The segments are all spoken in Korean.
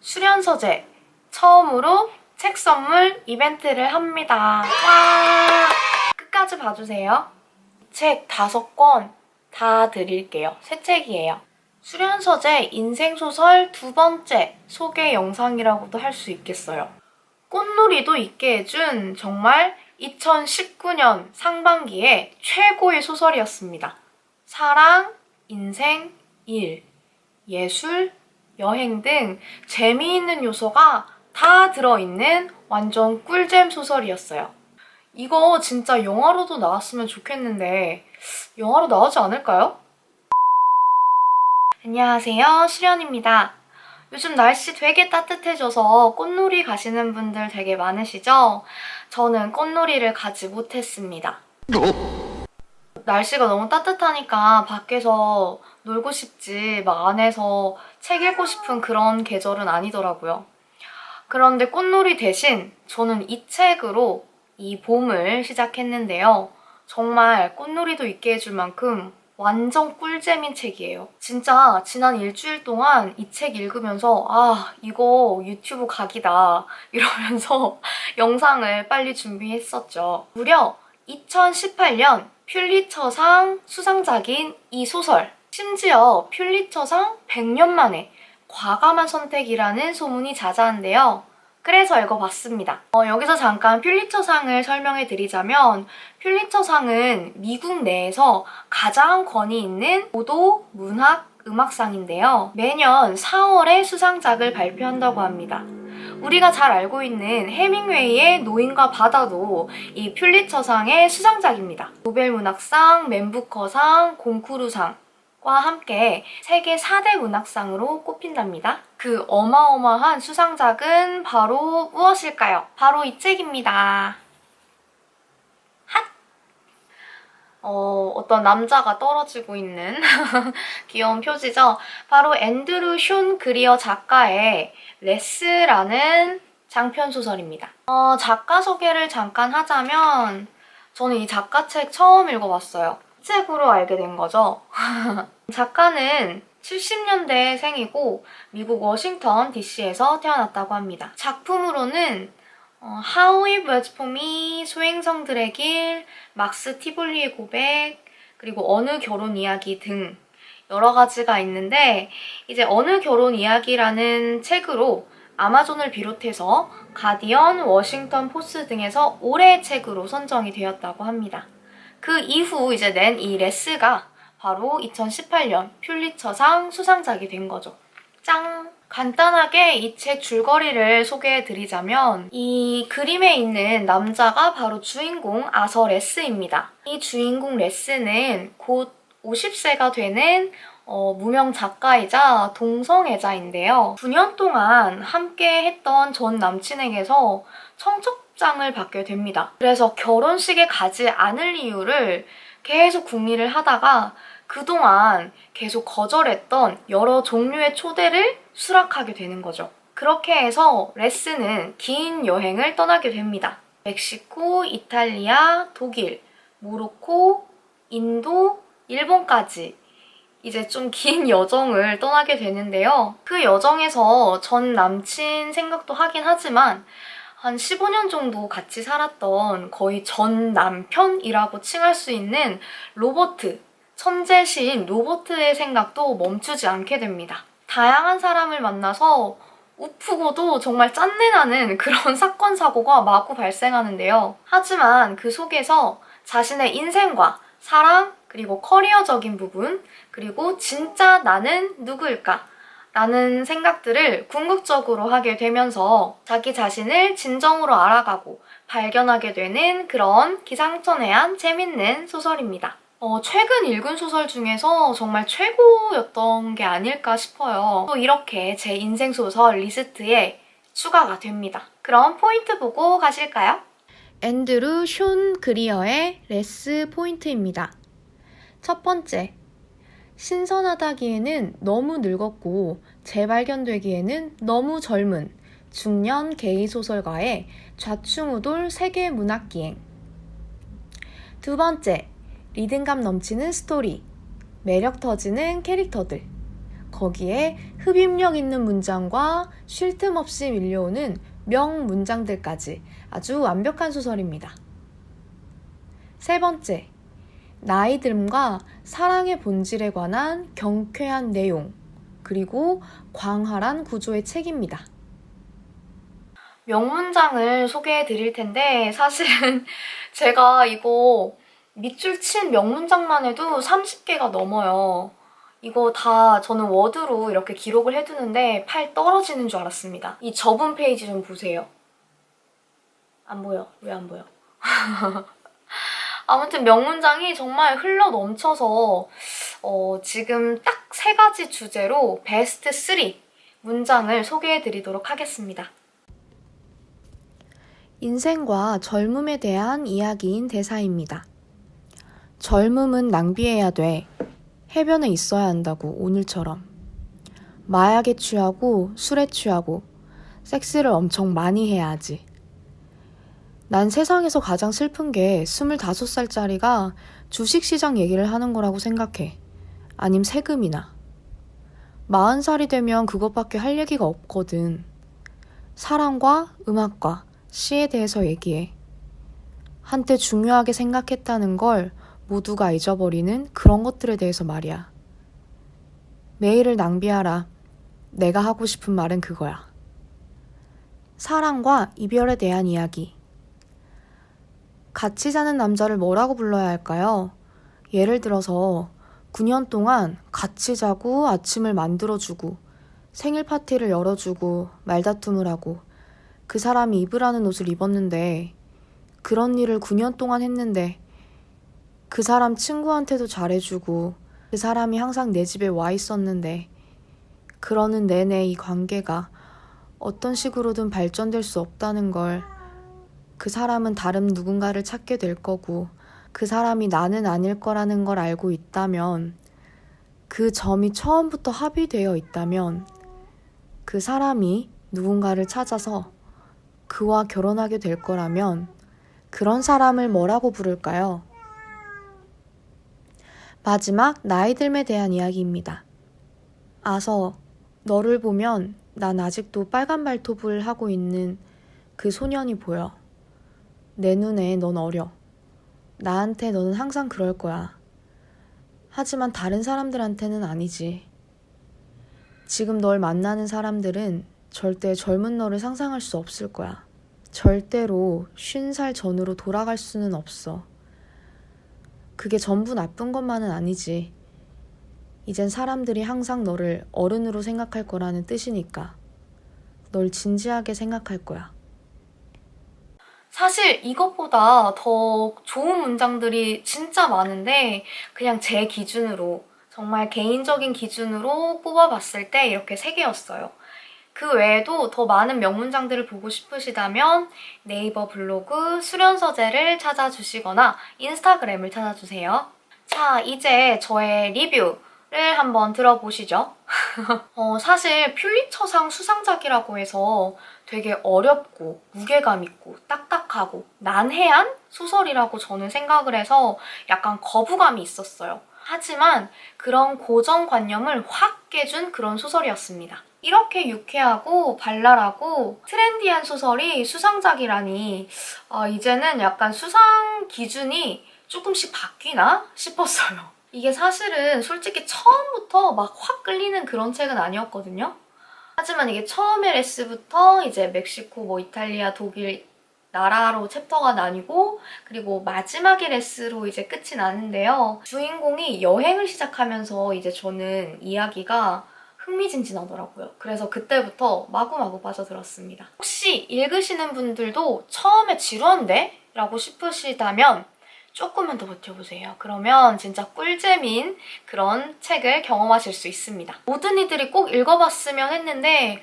수련서재 처음으로 책 선물 이벤트를 합니다. 와! 끝까지 봐주세요. 책 5권 다 드릴게요. 새 책이에요. 수련서재 인생소설 2번째 소개 영상이라고도 할 수 있겠어요. 꽃놀이도 있게 해준 정말 2019년 상반기에 최고의 소설이었습니다. 사랑, 인생, 일, 예술, 여행 등 재미있는 요소가 다 들어있는 완전 꿀잼 소설이었어요. 이거 진짜 영화로도 나왔으면 좋겠는데 영화로 나오지 않을까요? 안녕하세요, 수련입니다. 요즘 날씨 되게 따뜻해져서 꽃놀이 가시는 분들 되게 많으시죠? 저는 꽃놀이를 가지 못했습니다. 날씨가 너무 따뜻하니까 밖에서 놀고 싶지 막 안에서 책 읽고 싶은 그런 계절은 아니더라고요. 그런데 꽃놀이 대신 저는 이 책으로 이 봄을 시작했는데요. 정말 꽃놀이도 있게 해줄 만큼 완전 꿀잼인 책이에요. 진짜 지난 일주일 동안 이 책 읽으면서 이거 유튜브 각이다 이러면서 영상을 빨리 준비했었죠. 무려 2018년 퓰리처상 수상작인 이 소설, 심지어 퓰리처상 100년 만에 과감한 선택이라는 소문이 자자한데요. 그래서 읽어봤습니다. 여기서 잠깐 퓰리처상을 설명해드리자면 퓰리처상은 미국 내에서 가장 권위 있는 고도 문학 음악상인데요. 매년 4월에 수상작을 발표한다고 합니다. 우리가 잘 알고 있는 해밍웨이의 노인과 바다도 이 퓰리처상의 수상작입니다. 노벨문학상, 맨부커상, 곤쿠르상과 함께 세계 4대 문학상으로 꼽힌답니다. 그 어마어마한 수상작은 바로 무엇일까요? 바로 이 책입니다. 어떤 남자가 떨어지고 있는 귀여운 표지죠? 바로 앤드루 숀 그리어 작가의 레스라는 장편 소설입니다. 작가 소개를 잠깐 하자면 저는 이 작가 책 처음 읽어봤어요. 이 책으로 알게 된 거죠. 작가는 70년대 생이고 미국 워싱턴 DC에서 태어났다고 합니다. 작품으로는 How It Was For Me, 소행성들의 길, 막스 티볼리의 고백, 그리고 어느 결혼 이야기 등 여러 가지가 있는데 이제 어느 결혼 이야기라는 책으로 아마존을 비롯해서 가디언, 워싱턴 포스트 등에서 올해의 책으로 선정이 되었다고 합니다. 그 이후 이제 낸 이 레스가 바로 2018년 퓰리처상 수상작이 된 거죠. 짱! 간단하게 이 책 줄거리를 소개해드리자면 이 그림에 있는 남자가 바로 주인공 아서 레스입니다. 이 주인공 레스는 곧 50세가 되는 무명 작가이자 동성애자인데요. 9년 동안 함께 했던 전 남친에게서 청첩장을 받게 됩니다. 그래서 결혼식에 가지 않을 이유를 계속 궁리를 하다가 그동안 계속 거절했던 여러 종류의 초대를 수락하게 되는 거죠. 그렇게 해서 레스는 긴 여행을 떠나게 됩니다. 멕시코, 이탈리아, 독일, 모로코, 인도, 일본까지 이제 좀 긴 여정을 떠나게 되는데요. 그 여정에서 전 남친 생각도 하긴 하지만 한 15년 정도 같이 살았던 거의 전 남편이라고 칭할 수 있는 로버트, 천재 시인 로버트의 생각도 멈추지 않게 됩니다. 다양한 사람을 만나서 우프고도 정말 짠내나는 그런 사건, 사고가 마구 발생하는데요. 하지만 그 속에서 자신의 인생과 사랑, 그리고 커리어적인 부분, 그리고 진짜 나는 누구일까? 라는 생각들을 궁극적으로 하게 되면서 자기 자신을 진정으로 알아가고 발견하게 되는 그런 기상천외한 재밌는 소설입니다. 최근 읽은 소설 중에서 정말 최고였던 게 아닐까 싶어요. 또 이렇게 제 인생 소설 리스트에 추가가 됩니다. 그럼 포인트 보고 가실까요? 앤드루 숀 그리어의 레스 포인트입니다. 첫 번째, 신선하다기에는 너무 늙었고 재발견되기에는 너무 젊은 중년 게이 소설가의 좌충우돌 세계 문학기행. 두 번째, 리듬감 넘치는 스토리, 매력 터지는 캐릭터들, 거기에 흡입력 있는 문장과 쉴 틈 없이 밀려오는 명문장들까지 아주 완벽한 소설입니다. 세 번째, 나이 듦과 사랑의 본질에 관한 경쾌한 내용, 그리고 광활한 구조의 책입니다. 명문장을 소개해 드릴 텐데 사실은 제가 이거 밑줄 친 명문장만 해도 30개가 넘어요. 이거 다 저는 워드로 이렇게 기록을 해두는데 팔 떨어지는 줄 알았습니다. 이 접은 페이지 좀 보세요. 안 보여? 왜 안 보여? 아무튼 명문장이 정말 흘러 넘쳐서 지금 딱 3가지 주제로 베스트 3 문장을 소개해 드리도록 하겠습니다. 인생과 젊음에 대한 이야기인 대사입니다. 젊음은 낭비해야 돼. 해변에 있어야 한다고, 오늘처럼. 마약에 취하고 술에 취하고 섹스를 엄청 많이 해야 하지. 난 세상에서 가장 슬픈 게 25살짜리가 주식시장 얘기를 하는 거라고 생각해. 아님 세금이나. 40살이 되면 그것밖에 할 얘기가 없거든. 사랑과 음악과 시에 대해서 얘기해. 한때 중요하게 생각했다는 걸 모두가 잊어버리는 그런 것들에 대해서 말이야. 매일을 낭비하라. 내가 하고 싶은 말은 그거야. 사랑과 이별에 대한 이야기. 같이 사는 남자를 뭐라고 불러야 할까요? 예를 들어서 9년 동안 같이 자고 아침을 만들어주고 생일 파티를 열어주고 말다툼을 하고 그 사람이 입으라는 옷을 입었는데 그런 일을 9년 동안 했는데 그 사람 친구한테도 잘해주고 그 사람이 항상 내 집에 와 있었는데 그러는 내내 이 관계가 어떤 식으로든 발전될 수 없다는 걸 그 사람은 다른 누군가를 찾게 될 거고 그 사람이 나는 아닐 거라는 걸 알고 있다면 그 점이 처음부터 합의되어 있다면 그 사람이 누군가를 찾아서 그와 결혼하게 될 거라면 그런 사람을 뭐라고 부를까요? 마지막 나이 듦에 대한 이야기입니다. 아서 너를 보면 난 아직도 빨간 발톱을 하고 있는 그 소년이 보여. 내 눈에 넌 어려. 나한테 너는 항상 그럴 거야. 하지만 다른 사람들한테는 아니지. 지금 널 만나는 사람들은 절대 젊은 너를 상상할 수 없을 거야. 절대로 50살 전으로 돌아갈 수는 없어. 그게 전부 나쁜 것만은 아니지. 이젠 사람들이 항상 너를 어른으로 생각할 거라는 뜻이니까. 널 진지하게 생각할 거야. 사실 이것보다 더 좋은 문장들이 진짜 많은데 그냥 제 기준으로 정말 개인적인 기준으로 뽑아봤을 때 이렇게 3개였어요. 그 외에도 더 많은 명문장들을 보고 싶으시다면 네이버 블로그 수련서재를 찾아주시거나 인스타그램을 찾아주세요. 자, 이제 저의 리뷰를 한번 들어보시죠. 사실 퓰리처상 수상작이라고 해서 되게 어렵고 무게감 있고 딱딱하고 난해한 소설이라고 저는 생각을 해서 약간 거부감이 있었어요. 하지만 그런 고정관념을 확 깨준 그런 소설이었습니다. 이렇게 유쾌하고 발랄하고 트렌디한 소설이 수상작이라니 이제는 약간 수상 기준이 조금씩 바뀌나 싶었어요. 이게 사실은 솔직히 처음부터 막 확 끌리는 그런 책은 아니었거든요. 하지만 이게 처음에 레스부터 이제 멕시코, 이탈리아, 독일 나라로 챕터가 나뉘고 그리고 마지막에 레스로 이제 끝이 나는데요. 주인공이 여행을 시작하면서 이제 저는 이야기가 흥미진진하더라고요. 그래서 그때부터 마구마구 빠져들었습니다. 혹시 읽으시는 분들도 처음에 지루한데? 라고 싶으시다면 조금만 더 버텨보세요. 그러면 진짜 꿀잼인 그런 책을 경험하실 수 있습니다. 모든 이들이 꼭 읽어봤으면 했는데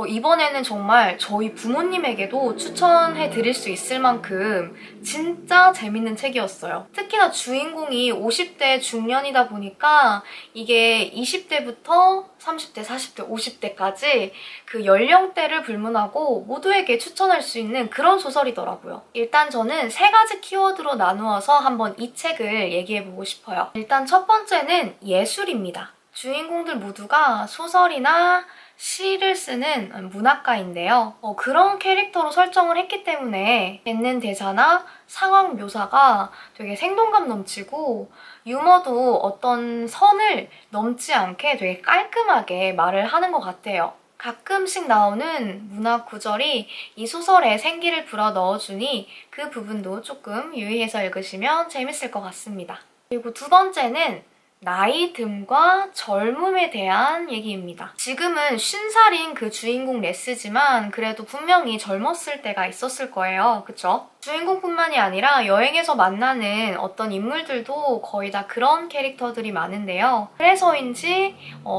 이번에는 정말 저희 부모님에게도 추천해드릴 수 있을 만큼 진짜 재밌는 책이었어요. 특히나 주인공이 50대 중년이다 보니까 이게 20대부터 30대, 40대, 50대까지 그 연령대를 불문하고 모두에게 추천할 수 있는 그런 소설이더라고요. 일단 저는 3가지 키워드로 나누어서 한번 이 책을 얘기해보고 싶어요. 일단 첫 번째는 예술입니다. 주인공들 모두가 소설이나 시를 쓰는 문학가인데요. 그런 캐릭터로 설정을 했기 때문에 뱉는 대사나 상황 묘사가 되게 생동감 넘치고 유머도 어떤 선을 넘지 않게 되게 깔끔하게 말을 하는 것 같아요. 가끔씩 나오는 문학 구절이 이 소설에 생기를 불어 넣어주니 그 부분도 조금 유의해서 읽으시면 재밌을 것 같습니다. 그리고 두 번째는 나이 듦과 젊음에 대한 얘기입니다. 지금은 50살인 그 주인공 레스지만 그래도 분명히 젊었을 때가 있었을 거예요. 그쵸? 주인공뿐만이 아니라 여행에서 만나는 어떤 인물들도 거의 다 그런 캐릭터들이 많은데요. 그래서인지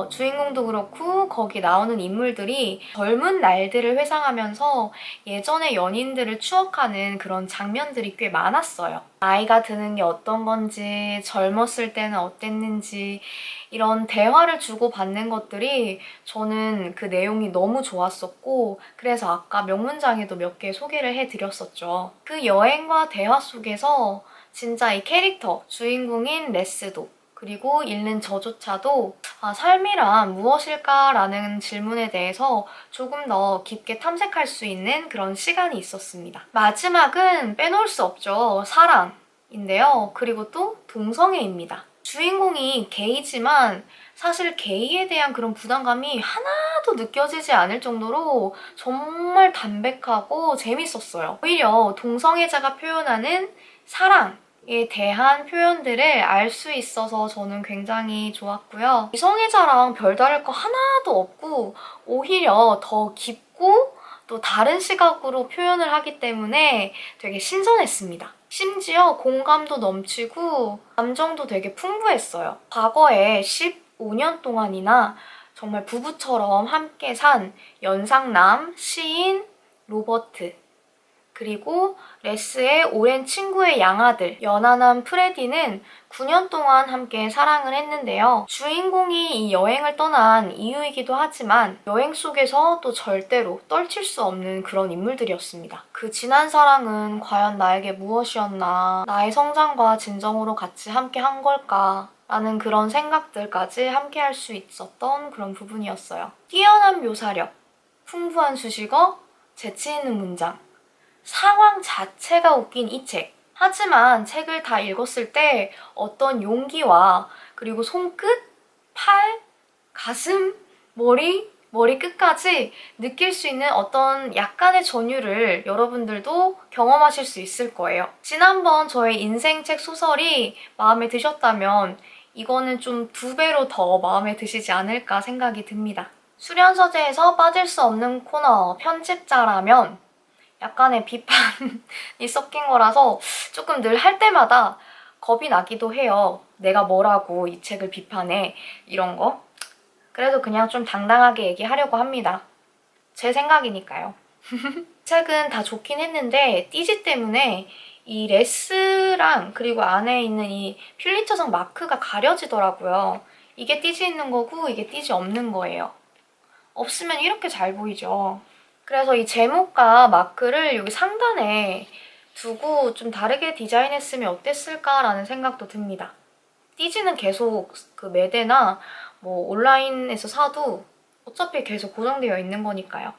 주인공도 그렇고 거기 나오는 인물들이 젊은 날들을 회상하면서 예전의 연인들을 추억하는 그런 장면들이 꽤 많았어요. 나이가 드는 게 어떤 건지, 젊었을 때는 어땠는지 이런 대화를 주고받는 것들이 저는 그 내용이 너무 좋았었고 그래서 아까 명문장에도 몇 개 소개를 해드렸었죠. 그 여행과 대화 속에서 진짜 이 캐릭터, 주인공인 레스도 그리고 읽는 저조차도 삶이란 무엇일까라는 질문에 대해서 조금 더 깊게 탐색할 수 있는 그런 시간이 있었습니다. 마지막은 빼놓을 수 없죠. 사랑인데요. 그리고 또 동성애입니다. 주인공이 게이지만 사실 게이에 대한 그런 부담감이 하나도 느껴지지 않을 정도로 정말 담백하고 재밌었어요. 오히려 동성애자가 표현하는 사랑에 대한 표현들을 알 수 있어서 저는 굉장히 좋았고요. 이성애자랑 별다를 거 하나도 없고 오히려 더 깊고 또 다른 시각으로 표현을 하기 때문에 되게 신선했습니다. 심지어 공감도 넘치고 감정도 되게 풍부했어요. 과거에 15년 동안이나 정말 부부처럼 함께 산 연상남, 시인, 로버트 그리고 레스의 오랜 친구의 양아들 연하남 프레디는 9년 동안 함께 사랑을 했는데요. 주인공이 이 여행을 떠난 이유이기도 하지만 여행 속에서 또 절대로 떨칠 수 없는 그런 인물들이었습니다. 그 지난 사랑은 과연 나에게 무엇이었나, 나의 성장과 진정으로 같이 함께 한 걸까 라는 그런 생각들까지 함께 할 수 있었던 그런 부분이었어요. 뛰어난 묘사력, 풍부한 수식어, 재치 있는 문장, 상황 자체가 웃긴 이 책. 하지만 책을 다 읽었을 때 어떤 용기와 그리고 손끝, 팔, 가슴, 머리 끝까지 느낄 수 있는 어떤 약간의 전율을 여러분들도 경험하실 수 있을 거예요. 지난번 저의 인생책 소설이 마음에 드셨다면 이거는 좀 2배로 더 마음에 드시지 않을까 생각이 듭니다. 수련서재에서 빠질 수 없는 코너 편집자라면 약간의 비판이 섞인 거라서 조금 늘 할 때마다 겁이 나기도 해요. 내가 뭐라고 이 책을 비판해 이런 거. 그래도 그냥 좀 당당하게 얘기하려고 합니다. 제 생각이니까요. 책은 다 좋긴 했는데 띠지 때문에 이 레스랑 그리고 안에 있는 이 퓰리처상 마크가 가려지더라고요. 이게 띠지 있는 거고 이게 띠지 없는 거예요. 없으면 이렇게 잘 보이죠. 그래서 이 제목과 마크를 여기 상단에 두고 좀 다르게 디자인했으면 어땠을까라는 생각도 듭니다. 띠지는 계속 그 매대나 뭐 온라인에서 사도 어차피 계속 고정되어 있는 거니까요.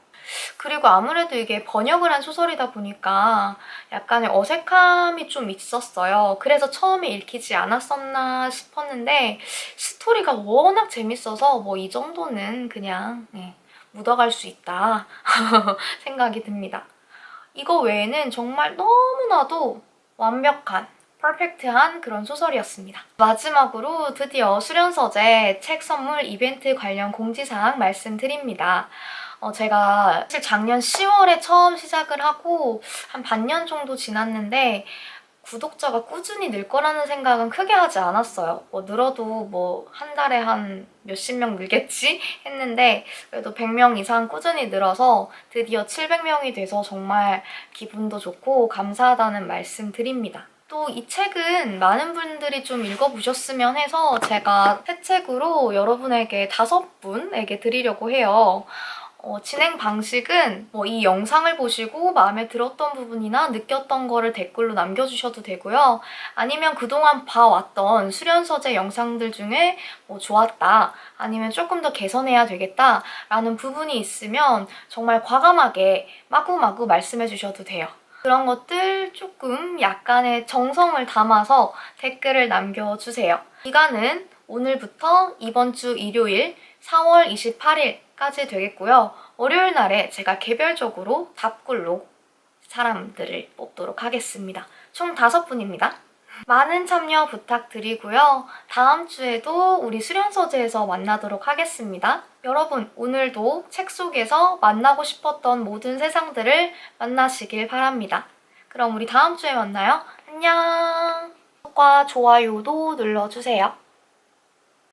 그리고 아무래도 이게 번역을 한 소설이다 보니까 약간의 어색함이 좀 있었어요. 그래서 처음에 읽히지 않았었나 싶었는데 스토리가 워낙 재밌어서 뭐 이 정도는 그냥 묻어갈 수 있다 생각이 듭니다. 이거 외에는 정말 너무나도 완벽한 퍼펙트한 그런 소설이었습니다. 마지막으로 드디어 수련서재 책 선물 이벤트 관련 공지사항 말씀드립니다. 제가 사실 작년 10월에 처음 시작을 하고 한 반년 정도 지났는데 구독자가 꾸준히 늘 거라는 생각은 크게 하지 않았어요. 늘어도 뭐 한 달에 한 몇십 명 늘겠지 했는데 그래도 100명 이상 꾸준히 늘어서 드디어 700명이 돼서 정말 기분도 좋고 감사하다는 말씀 드립니다. 또 이 책은 많은 분들이 좀 읽어보셨으면 해서 제가 새 책으로 여러분에게 5분에게 드리려고 해요. 진행 방식은 이 영상을 보시고 마음에 들었던 부분이나 느꼈던 거를 댓글로 남겨주셔도 되고요. 아니면 그동안 봐왔던 수련서재 영상들 중에 좋았다, 아니면 조금 더 개선해야 되겠다 라는 부분이 있으면 정말 과감하게 마구마구 말씀해 주셔도 돼요. 그런 것들 조금 약간의 정성을 담아서 댓글을 남겨주세요. 기간은 오늘부터 이번 주 일요일 4월 28일까지 되겠고요. 월요일 날에 제가 개별적으로 답글로 사람들을 뽑도록 하겠습니다. 총 5분입니다. 많은 참여 부탁드리고요. 다음 주에도 우리 수련서재에서 만나도록 하겠습니다. 여러분, 오늘도 책 속에서 만나고 싶었던 모든 세상들을 만나시길 바랍니다. 그럼 우리 다음 주에 만나요. 안녕! 구독과 좋아요도 눌러주세요.